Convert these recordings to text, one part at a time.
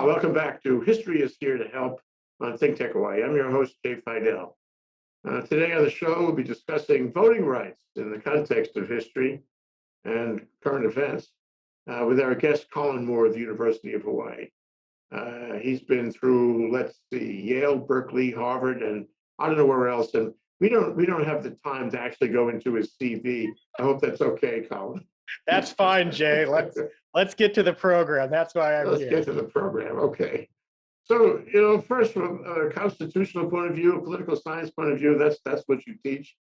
Welcome back to History is Here to Help on ThinkTech Hawaii. I'm your host, Jay Fidell. Today on the show, we'll be discussing voting rights in the context of history and current events with our guest, Colin Moore of the University of Hawaii. He's been through, let's see, Yale, Berkeley, Harvard, and I don't know where else. And we don't have the time to actually go into his CV. I hope that's okay, Colin. That's fine, Jay. Let's get to the program. That's why I'm here. Let's get to the program. Okay. So, first from a constitutional point of view, a political science point of view, that's what you teach.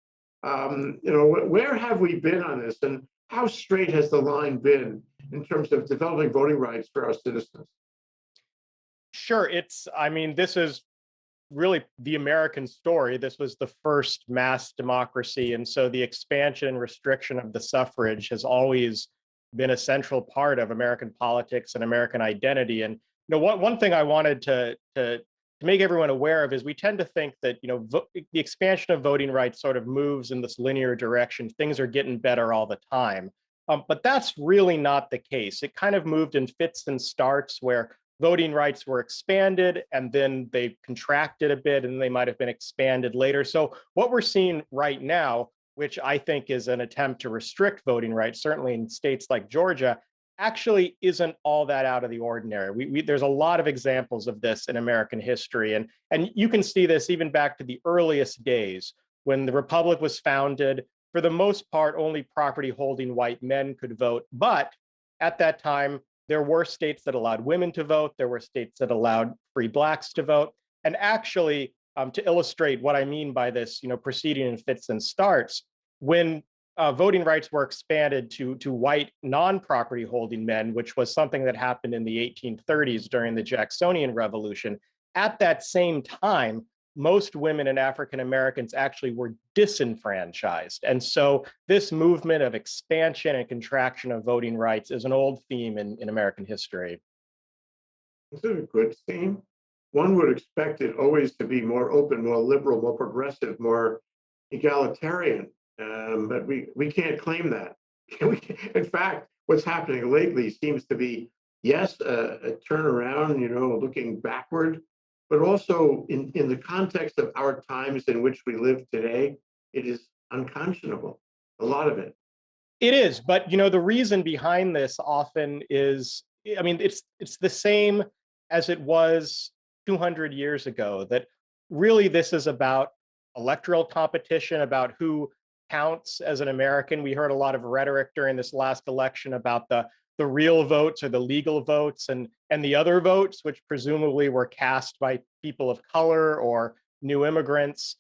Where have we been on this, and how straight has the line been in terms of developing voting rights for our citizens? Sure. This is really the American story. This was the first mass democracy. And so the expansion and restriction of the suffrage has always been a central part of American politics and American identity. And one thing I wanted to make everyone aware of is we tend to think that the expansion of voting rights sort of moves in this linear direction. Things are getting better all the time, but that's really not the case. It kind of moved in fits and starts where voting rights were expanded and then they contracted a bit and they might have been expanded later. So what we're seeing right now, which I think is an attempt to restrict voting rights, certainly in states like Georgia, actually isn't all that out of the ordinary. There's a lot of examples of this in American history. And you can see this even back to the earliest days when the Republic was founded. For the most part, only property holding white men could vote. But at that time, there were states that allowed women to vote. There were states that allowed free blacks to vote. And actually, to illustrate what I mean by this, proceeding in fits and starts, when voting rights were expanded to white non-property holding men, which was something that happened in the 1830s during the Jacksonian Revolution, at that same time, most women and African Americans actually were disenfranchised. And so this movement of expansion and contraction of voting rights is an old theme in American history. Is it a good theme? One would expect it always to be more open, more liberal, more progressive, more egalitarian, but we can't claim that. In fact, what's happening lately seems to be, yes, a turnaround, looking backward, but also in the context of our times in which we live today, it is unconscionable, a lot of it. It is, but the reason behind this often is, it's the same as it was 200 years ago, that really this is about electoral competition, about who counts as an American. We heard a lot of rhetoric during this last election about the real votes or the legal votes and the other votes, which presumably were cast by people of color or new immigrants.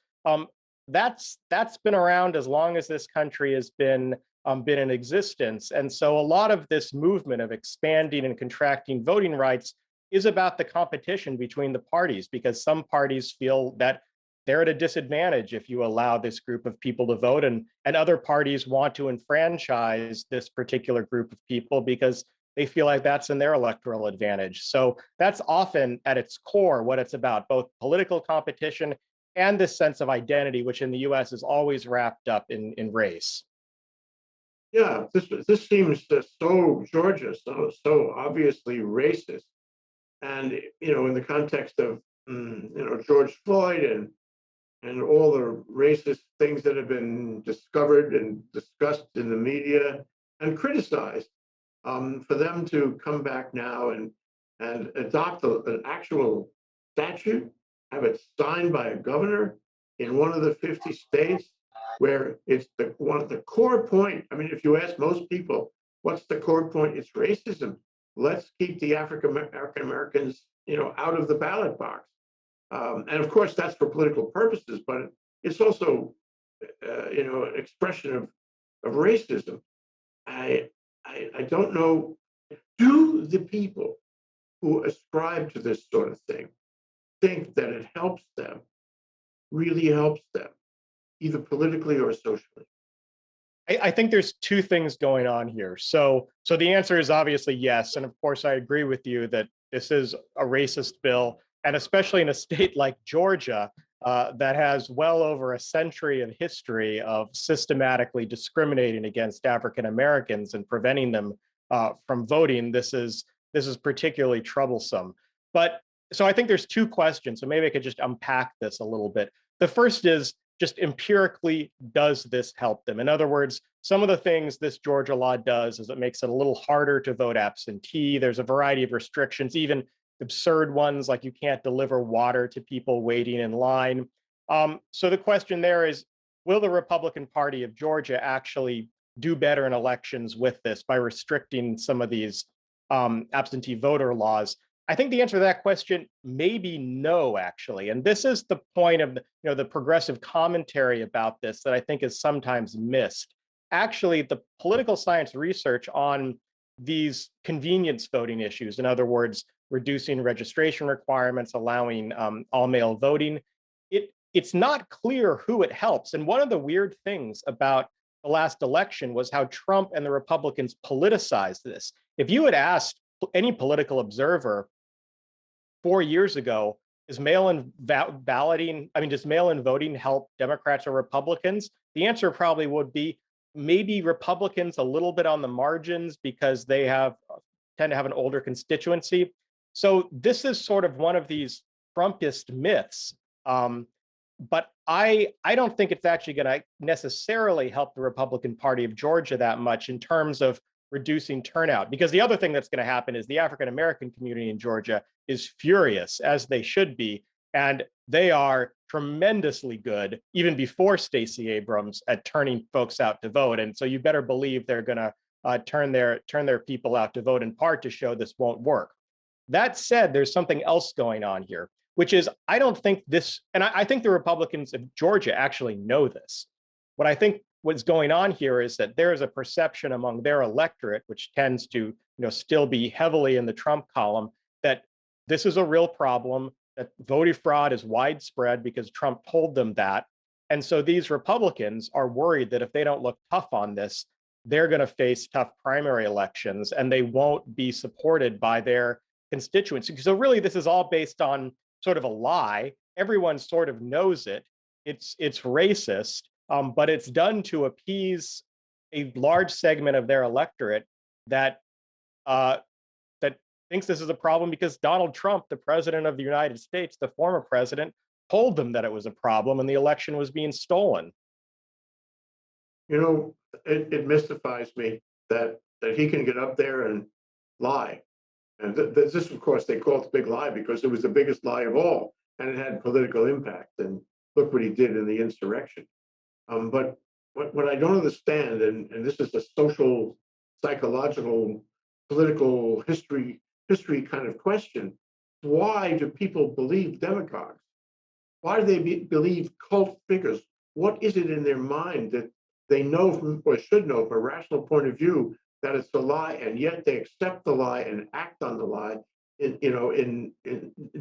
That's been around as long as this country has been in existence. And so a lot of this movement of expanding and contracting voting rights is about the competition between the parties, because some parties feel that they're at a disadvantage if you allow this group of people to vote, and other parties want to enfranchise this particular group of people because they feel like that's in their electoral advantage. So that's often at its core what it's about, both political competition and this sense of identity, which in the US is always wrapped up in race. Yeah, this seems so Georgia, so obviously racist. And, in the context of, George Floyd and all the racist things that have been discovered and discussed in the media and criticized, for them to come back now and adopt an actual statute, have it signed by a governor in one of the 50 states, where it's one of the core point. I mean, if you ask most people, what's the core point? It's racism. Let's keep the African Americans, out of the ballot box. And of course, that's for political purposes, but it's also, an expression of racism. I don't know. Do the people who ascribe to this sort of thing think that it helps them, really helps them, either politically or socially? I think there's two things going on here. So the answer is obviously yes. And of course, I agree with you that this is a racist bill, and especially in a state like Georgia, that has well over a century of history of systematically discriminating against African Americans and preventing them from voting. This is particularly troublesome. But so I think there's two questions. So maybe I could just unpack this a little bit. The first is just empirically, does this help them? In other words, some of the things this Georgia law does is it makes it a little harder to vote absentee. There's a variety of restrictions, even absurd ones like you can't deliver water to people waiting in line. So the question there is, will the Republican Party of Georgia actually do better in elections with this by restricting some of these absentee voter laws? I think the answer to that question may be no, actually. And this is the point of the progressive commentary about this that I think is sometimes missed. Actually, the political science research on these convenience voting issues, in other words, reducing registration requirements, allowing all-mail voting, it's not clear who it helps. And one of the weird things about the last election was how Trump and the Republicans politicized this. If you had asked any political observer 4 years ago, is mail-in balloting, I mean, does mail-in voting help Democrats or Republicans? The answer probably would be maybe Republicans a little bit on the margins because they tend to have an older constituency. So this is sort of one of these Trumpist myths. But I don't think it's actually going to necessarily help the Republican Party of Georgia that much in terms of reducing turnout. Because the other thing that's going to happen is the African American community in Georgia is furious, as they should be, and they are tremendously good, even before Stacey Abrams, at turning folks out to vote. And so you better believe they're going to turn their people out to vote, in part to show this won't work. That said, there's something else going on here, which is I don't think this, and I think the Republicans of Georgia actually know this. What I think what's going on here is that there is a perception among their electorate, which tends to still be heavily in the Trump column, that this is a real problem, that voter fraud is widespread because Trump told them that. And so these Republicans are worried that if they don't look tough on this, they're going to face tough primary elections and they won't be supported by their constituents. So really, this is all based on sort of a lie. Everyone sort of knows it. It's racist, but it's done to appease a large segment of their electorate that that thinks this is a problem because Donald Trump, the president of the United States, the former president, told them that it was a problem and the election was being stolen. It mystifies me that he can get up there and lie. And this, of course, they call it the big lie because it was the biggest lie of all, and it had political impact. And look what he did in the insurrection. But what I don't understand, and this is a social, psychological, political history kind of question: why do people believe demagogues? Why do they believe cult figures? What is it in their mind that they know from, or should know from a rational point of view, that it's a lie, and yet they accept the lie and act on the lie in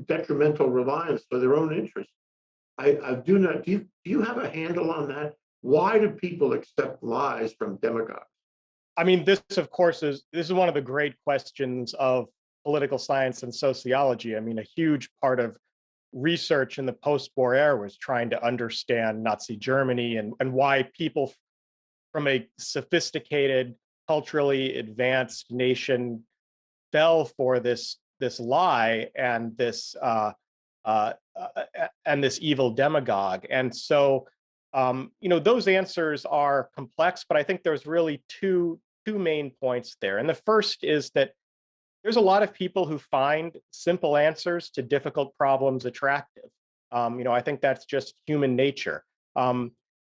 detrimental reliance for their own interests? I do not. Do you have a handle on that? Why do people accept lies from demagogues? I mean, this, of course, is one of the great questions of political science and sociology. I mean, a huge part of research in the post-war era was trying to understand Nazi Germany and why people from a sophisticated, culturally advanced nation fell for this lie and this evil demagogue. And so those answers are complex, but I think there's really two main points there. And the first is that there's a lot of people who find simple answers to difficult problems attractive. I think that's just human nature.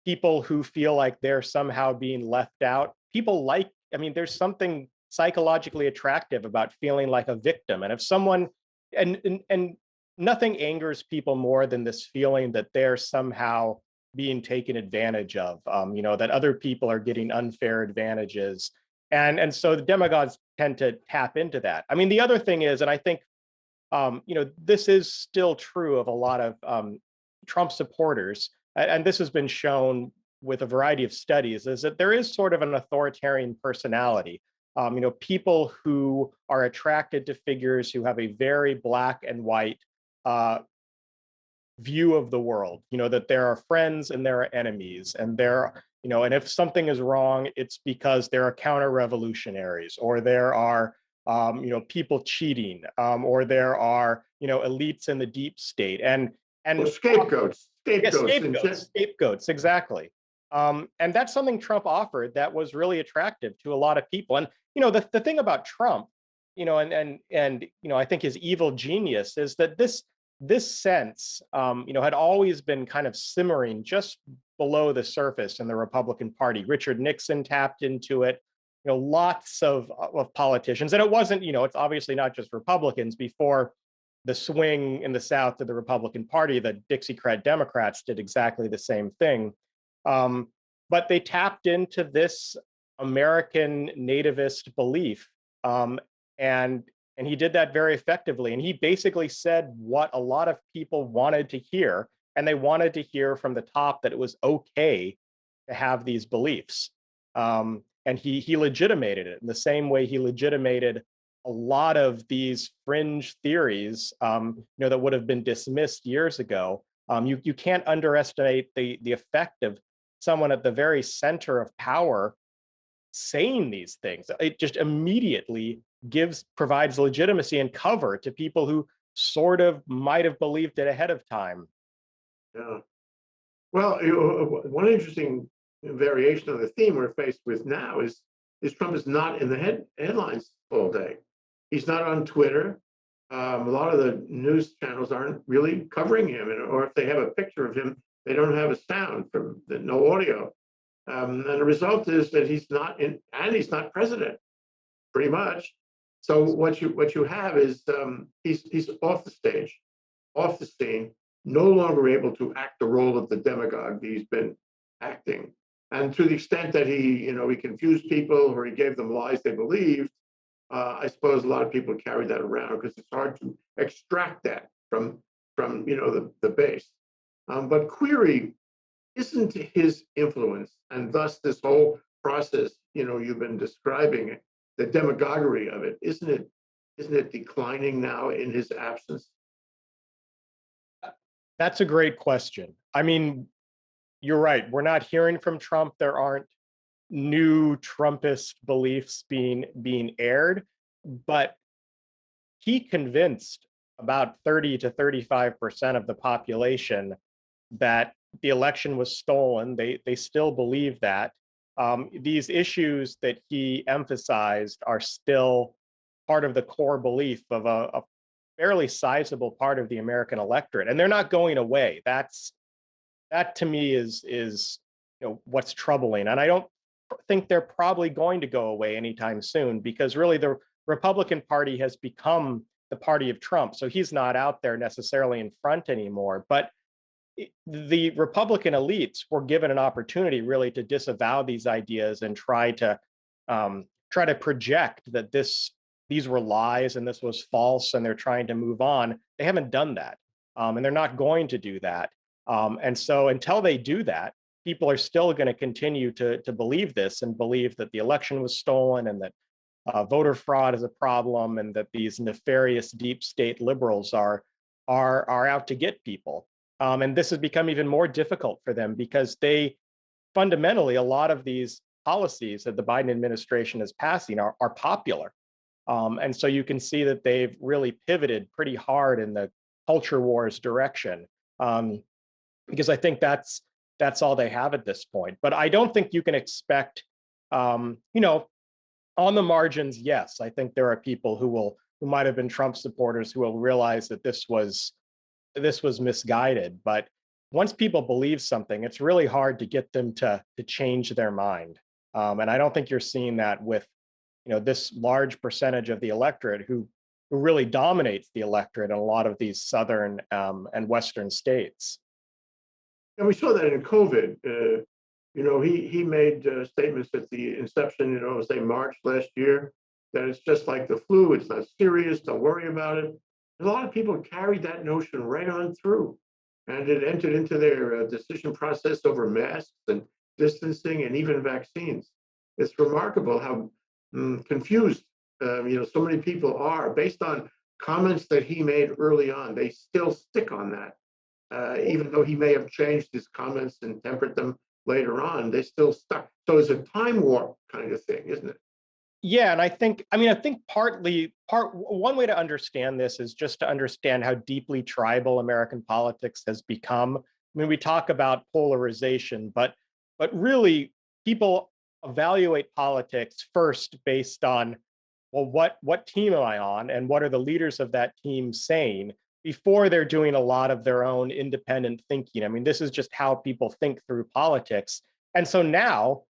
People who feel like they're somehow being left out. There's something psychologically attractive about feeling like a victim. And if someone, and nothing angers people more than this feeling that they're somehow being taken advantage of, that other people are getting unfair advantages. And so the demagogues tend to tap into that. I mean, the other thing is, and I think, this is still true of a lot of Trump supporters, and this has been shown with a variety of studies, is that there is sort of an authoritarian personality. People who are attracted to figures who have a very black and white view of the world, that there are friends and there are enemies, and and if something is wrong, it's because there are counter revolutionaries, or there are people cheating, or there are, elites in the deep state, Well, and scapegoats, yeah, scapegoats, and scapegoats, exactly. And that's something Trump offered that was really attractive to a lot of people. And the thing about Trump, I think his evil genius is that this sense, had always been kind of simmering just below the surface in the Republican Party. Richard Nixon tapped into it. Lots of politicians, and it wasn't, it's obviously not just Republicans. Before the swing in the South to the Republican Party, the Dixiecrat Democrats did exactly the same thing. Um, but they tapped into this American nativist belief, and he did that very effectively. And he basically said what a lot of people wanted to hear, and they wanted to hear from the top that it was okay to have these beliefs. And he legitimated it in the same way he legitimated a lot of these fringe theories, that would have been dismissed years ago. You can't underestimate the effect of someone at the very center of power saying these things. It just immediately provides legitimacy and cover to people who sort of might have believed it ahead of time. yeah. Well, one interesting variation of the theme we're faced with now is Trump is not in the headlines all day. He's not on Twitter. A lot of the news channels aren't really covering him, or if they have a picture of him, they don't have a sound from no audio. And the result is that he's not in, and he's not president, pretty much. So what you have is he's off the stage, off the scene, no longer able to act the role of the demagogue that he's been acting. And to the extent that he confused people or he gave them lies they believed, I suppose a lot of people carry that around because it's hard to extract that from the base. But query isn't his influence, and thus this whole process you've been describing, the demagoguery of it, isn't it declining now in his absence? That's a great question. I mean, you're right. We're not hearing from Trump. There aren't new Trumpist beliefs being aired, but he convinced about 30 to 35% of the population that the election was stolen. They still believe that. These issues that he emphasized are still part of the core belief of a fairly sizable part of the American electorate, and they're not going away. That to me is what's troubling, and I don't think they're probably going to go away anytime soon, because really the Republican Party has become the party of Trump. So he's not out there necessarily in front anymore. But the Republican elites were given an opportunity really to disavow these ideas and try to project that these were lies and this was false and they're trying to move on. They haven't done that, and they're not going to do that. And so until they do that, people are still going to continue to believe this and believe that the election was stolen and that voter fraud is a problem and that these nefarious deep state liberals are out to get people. And this has become even more difficult for them because fundamentally, a lot of these policies that the Biden administration is passing are popular. And so you can see that they've really pivoted pretty hard in the culture wars direction, because I think that's all they have at this point. But I don't think you can expect, on the margins, yes, I think there are people who might have been Trump supporters who will realize that this was misguided. But once people believe something, it's really hard to get them to change their mind. And I don't think you're seeing that with this large percentage of the electorate who really dominates the electorate in a lot of these southern and western states. And we saw that in COVID. He made statements at the inception, say March last year, that it's just like the flu. It's not serious. Don't worry about it. And a lot of people carried that notion right on through, and it entered into their decision process over masks and distancing and even vaccines. It's remarkable how confused so many people are based on comments that he made early on. They still stick on that. Even though he may have changed his comments and tempered them later on, they still stuck. So it's a time warp kind of thing, isn't it? Yeah, and I think one way to understand this is just to understand how deeply tribal American politics has become. I mean, we talk about polarization, but really people evaluate politics first based on, well, what team am I on and what are the leaders of that team saying before they're doing a lot of their own independent thinking. I mean, this is just how people think through politics. And so now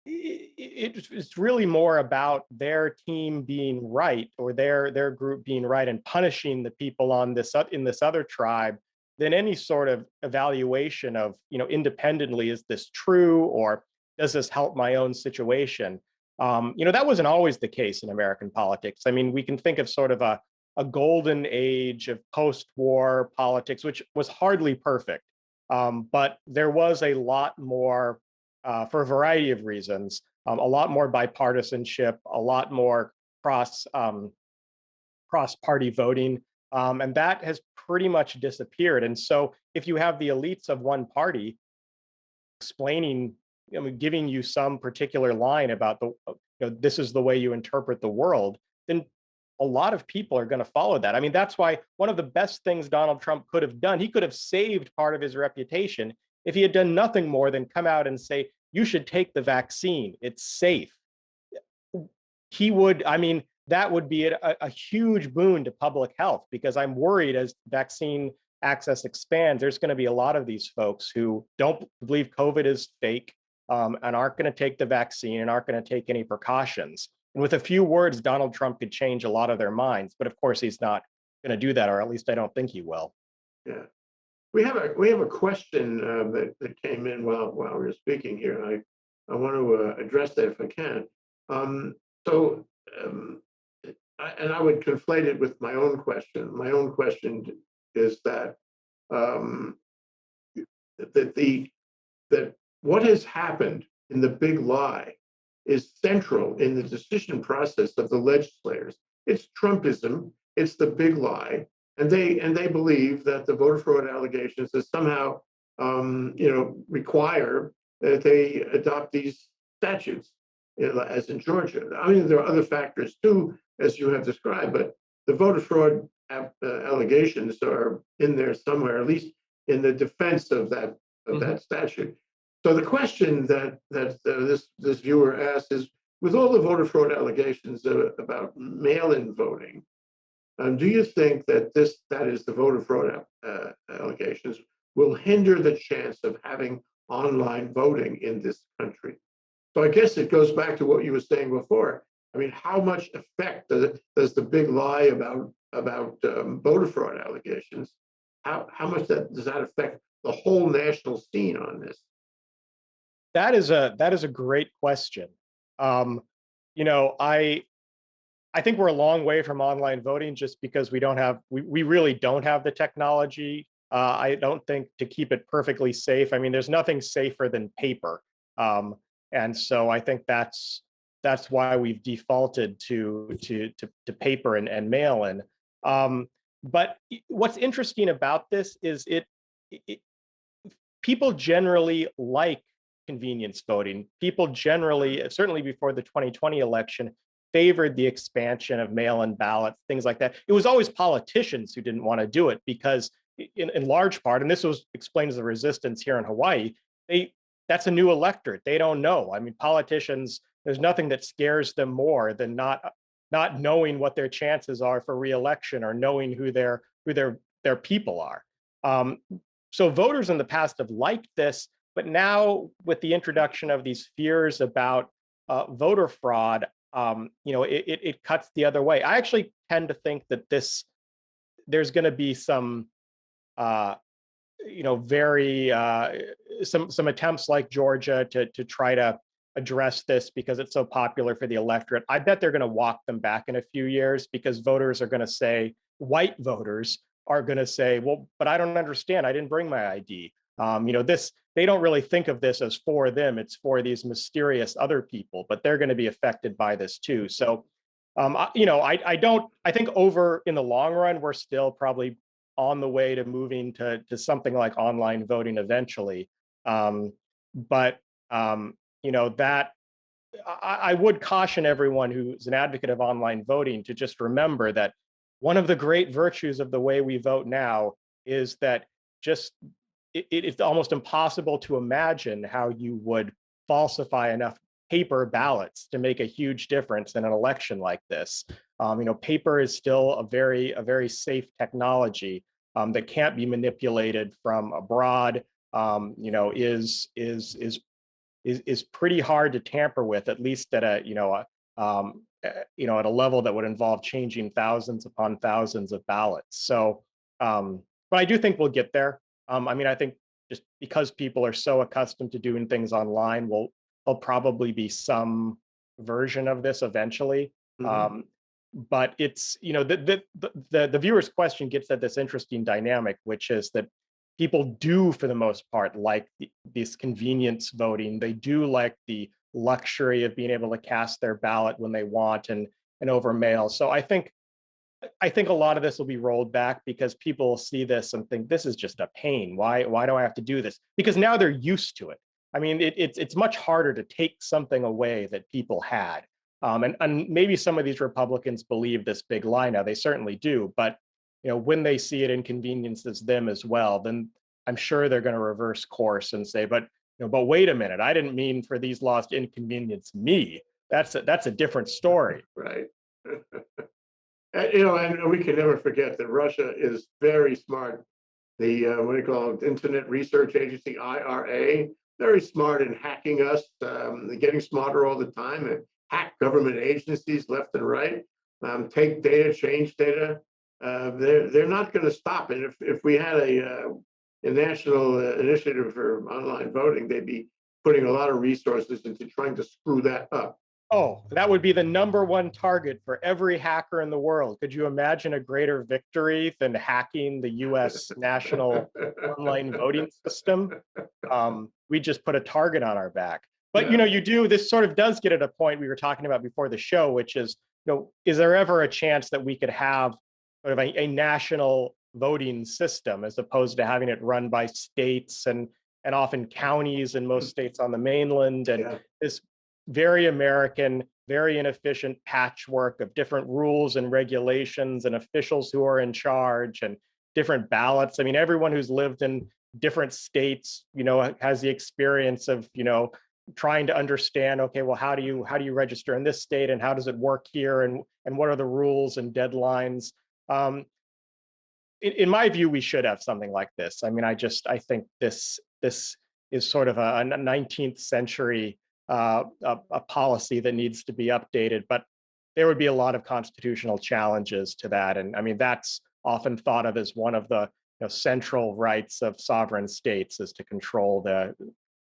it's really more about their team being right or their group being right and punishing the people on this in this other tribe than any sort of evaluation of, independently, is this true or does this help my own situation? That wasn't always the case in American politics. I mean, we can think of sort of a golden age of post-war politics, which was hardly perfect, but there was a lot more, for a variety of reasons, a lot more bipartisanship, a lot more cross cross party voting, and that has pretty much disappeared. And so, if you have the elites of one party explaining, giving you some particular line about this is the way you interpret the world, then a lot of people are going to follow that. I mean, that's why one of the best things Donald Trump could have done, he could have saved part of his reputation if he had done nothing more than come out and say, you should take the vaccine. It's safe. He would, I mean, that would be a huge boon to public health, because I'm worried as vaccine access expands, there's going to be a lot of these folks who don't believe COVID is fake, and aren't going to take the vaccine and aren't going to take any precautions. And with a few words, Donald Trump could change a lot of their minds. But of course, he's not going to do that, or at least I don't think he will. Yeah. We have a question that came in while we were speaking here. I want to address that if I can. So, and I would conflate it with my own question. My own question is that um, that what has happened in the big lie is central in the decision process of the legislators. It's Trumpism. It's the big lie, and they believe that the voter fraud allegations is somehow require that they adopt these statutes, as in Georgia. I mean, there are other factors too, as you have described, but the voter fraud allegations are in there somewhere, at least in the defense of that statute. So the question that this viewer asked is, with all the voter fraud allegations about mail-in voting, do you think that that is the voter fraud allegations, will hinder the chance of having online voting in this country? So I guess it goes back to what you were saying before. I mean, how much effect does the big lie about voter fraud allegations? How much does that affect the whole national scene on this? That is a great question. Um, I think we're a long way from online voting just because we really don't have the technology. I don't think, to keep it perfectly safe. I mean, there's nothing safer than paper. And so I think that's why we've defaulted to paper and mail in. But what's interesting about this is it people generally like convenience voting. People generally, certainly before the 2020 election, favored the expansion of mail-in ballots, things like that. It was always politicians who didn't want to do it because, in large part, and this explains the resistance here in Hawaii, that's a new electorate. They don't know. I mean, politicians, there's nothing that scares them more than not knowing what their chances are for reelection or knowing who their people are. So voters in the past have liked this, but now with the introduction of these fears about voter fraud, it cuts the other way. I actually tend to think that there's going to be some, very some attempts like Georgia to try to address this because it's so popular for the electorate. I bet they're going to walk them back in a few years because voters are going to say, white voters are going to say, well, but I don't understand. I didn't bring my ID. They don't really think of this as for them. It's for these mysterious other people, but they're going to be affected by this too. So, I think over in the long run, we're still probably on the way to moving to something like online voting eventually. But that I would caution everyone who's an advocate of online voting to just remember that one of the great virtues of the way we vote now is that just it's almost impossible to imagine how you would falsify enough paper ballots to make a huge difference in an election like this. Paper is still a very safe technology that can't be manipulated from abroad. Is pretty hard to tamper with, at least at at a level that would involve changing thousands upon thousands of ballots. So, but I do think we'll get there. I think just because people are so accustomed to doing things online, there'll probably be some version of this eventually. Mhm. Um, but it's the viewer's question gets at this interesting dynamic, which is that people do, for the most part, like this convenience voting. They do like the luxury of being able to cast their ballot when they want and over mail. So I think a lot of this will be rolled back because people will see this and think this is just a pain. Why do I have to do this? Because now they're used to it. I mean, it's much harder to take something away that people had. And maybe some of these Republicans believe this big lie now. They certainly do. But when they see it inconveniences them as well, then I'm sure they're going to reverse course and say, but wait a minute, I didn't mean for these laws to inconvenience me. That's a different story. Right. And we can never forget that Russia is very smart. The what do you call it? Internet Research Agency (IRA), very smart in hacking us. They're getting smarter all the time and hack government agencies left and right. Take data, change data. They're not going to stop. And if we had a national initiative for online voting, they'd be putting a lot of resources into trying to screw that up. Oh, that would be the number one target for every hacker in the world. Could you imagine a greater victory than hacking the US national online voting system? We just put a target on our back. But Yeah. this sort of does get at a point we were talking about before the show, which is, is there ever a chance that we could have sort of a national voting system as opposed to having it run by states and often counties in most states on the mainland, and Yeah. this very American, very inefficient patchwork of different rules and regulations and officials who are in charge and different ballots. I mean, everyone who's lived in different states, has the experience of, trying to understand, okay, well, how do you register in this state and how does it work here and what are the rules and deadlines? Um, in my view, we should have something like this. I mean, I think this is sort of a 19th century a policy that needs to be updated, but there would be a lot of constitutional challenges to that. And I mean, that's often thought of as one of the central rights of sovereign states is to control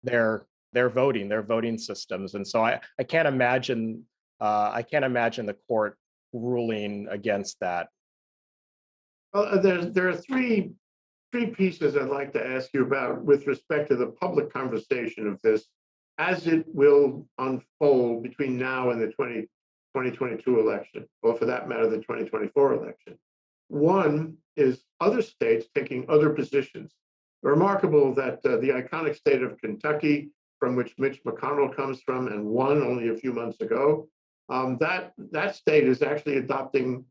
their voting systems. And so I can't imagine the court ruling against that. Well, there are three pieces I'd like to ask you about with respect to the public conversation of this as it will unfold between now and the 2022 election, or for that matter, the 2024 election. One is other states taking other positions. Remarkable that the iconic state of Kentucky, from which Mitch McConnell comes from and won only a few months ago, that state is actually adopting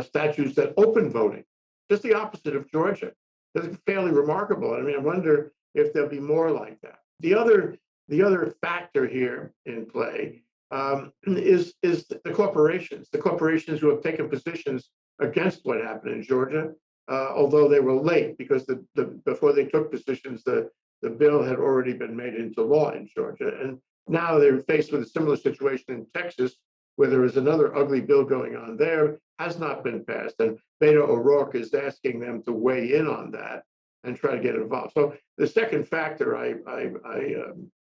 statutes that open voting, just the opposite of Georgia. That's fairly remarkable. I mean, I wonder if there'll be more like that. The other factor here in play is the corporations who have taken positions against what happened in Georgia, although they were late because before they took positions, the bill had already been made into law in Georgia, and now they're faced with a similar situation in Texas, where there is another ugly bill going on there, has not been passed, and Beto O'Rourke is asking them to weigh in on that and try to get involved. So the second factor I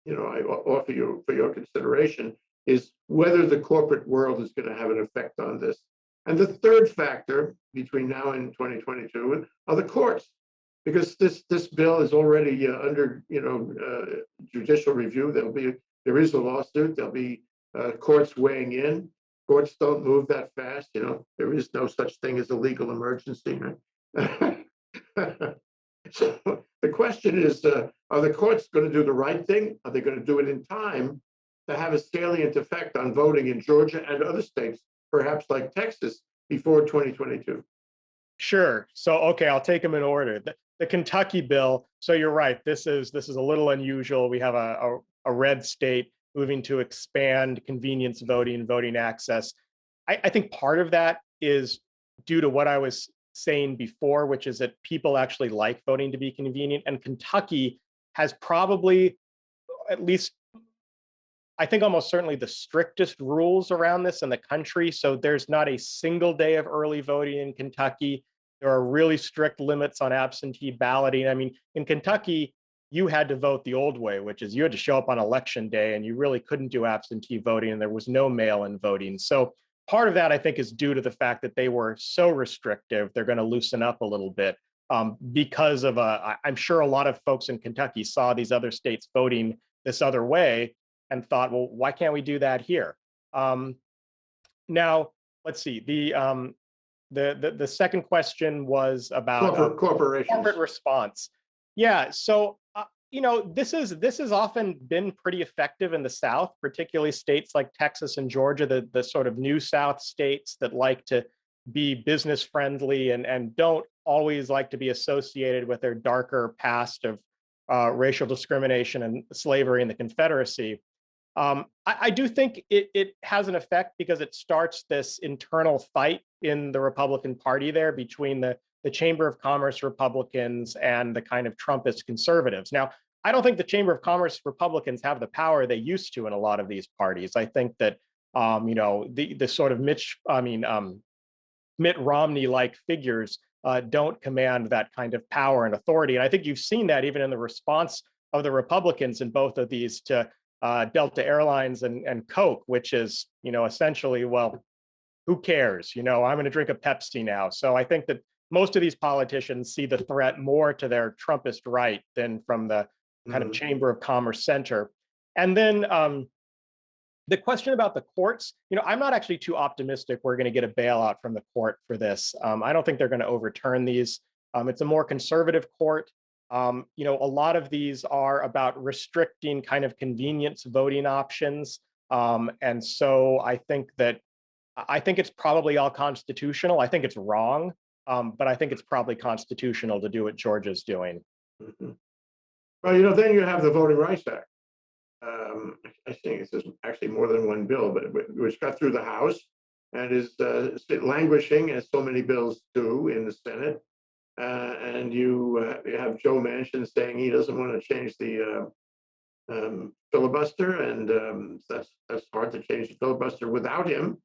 offer you for your consideration is whether the corporate world is going to have an effect on this. And the third factor between now and 2022 are the courts, because this bill is already under judicial review. There is a lawsuit. There'll be courts weighing in. Courts don't move that fast. There is no such thing as a legal emergency. Right? So the question is, are the courts going to do the right thing? Are they going to do it in time? to have a salient effect on voting in Georgia and other states, perhaps like Texas, before 2022? Sure. So, okay, I'll take them in order. The Kentucky bill. So you're right. This is a little unusual. We have a red state moving to expand convenience voting, voting access. I think part of that is due to what I was saying before, which is that people actually like voting to be convenient. And Kentucky has probably, at least I think almost certainly the strictest rules around this in the country. So there's not a single day of early voting in Kentucky. There are really strict limits on absentee balloting. I mean, in Kentucky, you had to vote the old way, which is you had to show up on election day and you really couldn't do absentee voting and there was no mail-in voting. So part of that, I think, is due to the fact that they were so restrictive. They're going to loosen up a little bit because of I'm sure a lot of folks in Kentucky saw these other states voting this other way and thought, well, why can't we do that here? Now, let's see. The second question was about corporations. Corporate response. Yeah. So this is often been pretty effective in the South, particularly states like Texas and Georgia, the sort of new South states that like to be business friendly and don't always like to be associated with their darker past of racial discrimination and slavery in the Confederacy. I do think it has an effect because it starts this internal fight in the Republican Party there between the Chamber of Commerce Republicans and the kind of Trumpist conservatives. Now, I don't think the Chamber of Commerce Republicans have the power they used to in a lot of these parties. I think that the sort of Mitt Romney-like figures don't command that kind of power and authority. And I think you've seen that even in the response of the Republicans in both of these to Delta Airlines and Coke, which is, essentially, well, who cares? I'm going to drink a Pepsi now. So I think that most of these politicians see the threat more to their Trumpist right than from the kind of Chamber of Commerce center. And then the question about the courts, I'm not actually too optimistic we're going to get a bailout from the court for this. I don't think they're going to overturn these. It's a more conservative court. A lot of these are about restricting kind of convenience voting options. And so I think it's probably all constitutional. I think it's wrong, but I think it's probably constitutional to do what Georgia's doing. Mm-hmm. Well, then you have the Voting Rights Act. I think it's actually more than one bill, but which got through the House and is languishing, as so many bills do, in the Senate. And you have Joe Manchin saying he doesn't want to change the filibuster, and that's hard to change the filibuster without him,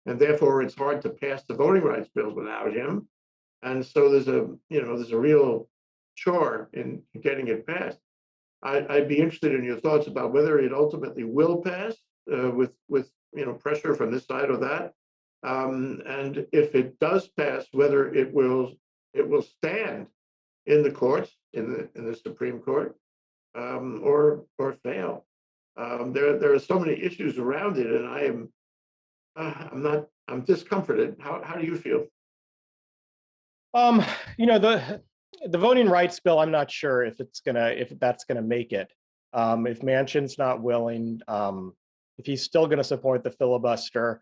and therefore it's hard to pass the voting rights bills without him. And so there's a real chore in getting it passed. I'd be interested in your thoughts about whether it ultimately will pass with pressure from this side or that, and if it does pass, whether it will stand in the courts, in the Supreme Court, or fail. There are so many issues around it, and I'm discomforted. How do you feel? The voting rights bill, I'm not sure if that's gonna make it. If Manchin's not willing, if he's still gonna support the filibuster,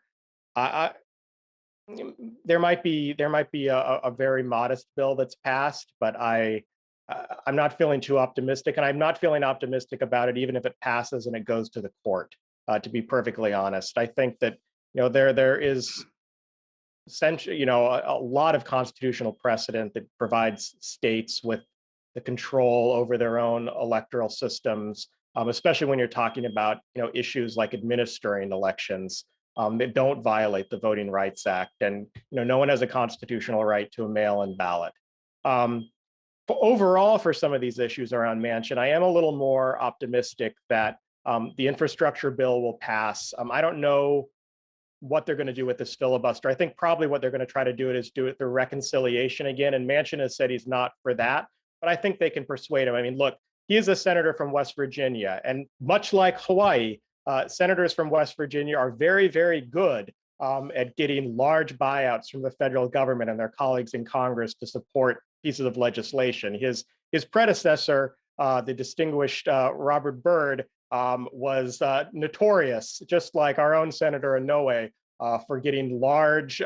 there might be a very modest bill that's passed, but I'm not feeling too optimistic, and I'm not feeling optimistic about it even if it passes and it goes to the court. To be perfectly honest, I think that there is essentially a lot of constitutional precedent that provides states with the control over their own electoral systems, especially when you're talking about issues like administering elections. That don't violate the Voting Rights Act, and no one has a constitutional right to a mail-in ballot. Overall, for some of these issues around Manchin, I am a little more optimistic that the infrastructure bill will pass. I don't know what they're going to do with this filibuster. I think probably what they're going to try to do it through reconciliation again. And Manchin has said he's not for that, but I think they can persuade him. I mean, look, he is a senator from West Virginia, and much like Hawaii, senators from West Virginia are very, very good at getting large buyouts from the federal government and their colleagues in Congress to support pieces of legislation. His predecessor, the distinguished Robert Byrd, was notorious, just like our own Senator Inouye, for getting large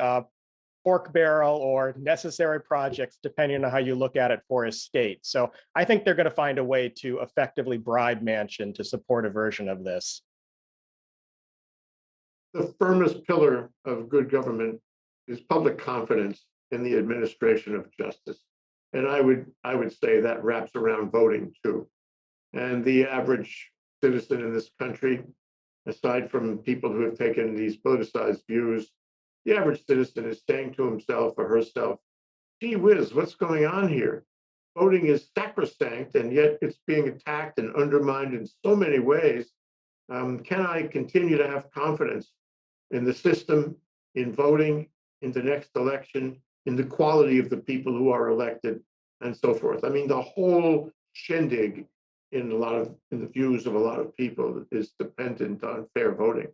pork barrel or necessary projects, depending on how you look at it, for his state. So I think they're going to find a way to effectively bribe Manchin to support a version of this. The firmest pillar of good government is public confidence in the administration of justice. And I would say that wraps around voting too. And the average citizen in this country, aside from people who have taken these politicized views, the average citizen is saying to himself or herself, gee whiz, what's going on here? Voting is sacrosanct, and yet it's being attacked and undermined in so many ways. Can I continue to have confidence in the system, in voting, in the next election, in the quality of the people who are elected, and so forth? I mean, the whole shindig in the views of a lot of people is dependent on fair voting.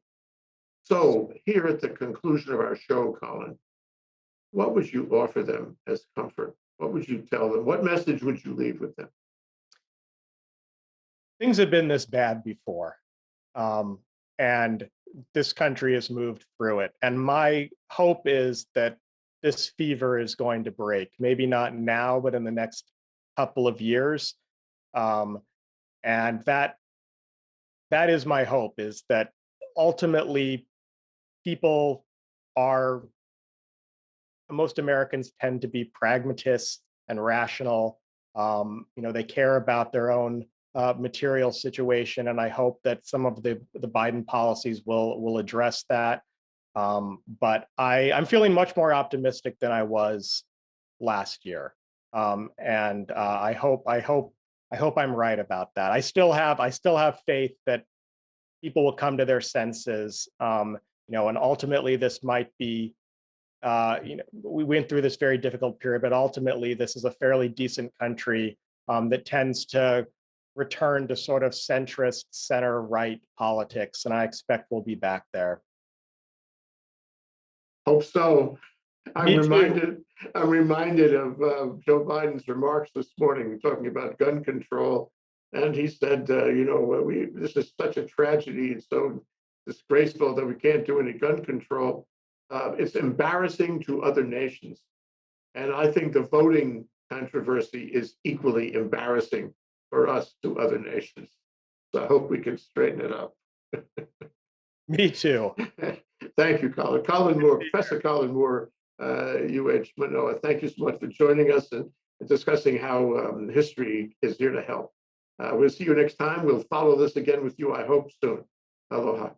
So here at the conclusion of our show, Colin, what would you offer them as comfort? What would you tell them? What message would you leave with them? Things have been this bad before, and this country has moved through it. And my hope is that this fever is going to break, maybe not now, but in the next couple of years. And that is my hope, is that ultimately people are, most Americans tend to be pragmatists and rational. They care about their own material situation, and I hope that some of the Biden policies will address that. But I'm feeling much more optimistic than I was last year, and I hope I'm right about that. I still have faith that people will come to their senses, and ultimately this might be. We went through this very difficult period, but ultimately this is a fairly decent country that tends to return to sort of centrist, center-right politics, and I expect we'll be back there. Hope so. I'm Me too. reminded of Joe Biden's remarks this morning talking about gun control, and he said, this is such a tragedy. It's so disgraceful that we can't do any gun control. It's embarrassing to other nations, and I think the voting controversy is equally embarrassing for us to other nations. So I hope we can straighten it up. Me too. Thank you, Colin. Colin Moore, Professor Colin Moore, UH Manoa. Thank you so much for joining us and discussing how history is here to help. We'll see you next time. We'll follow this again with you, I hope, soon. Aloha.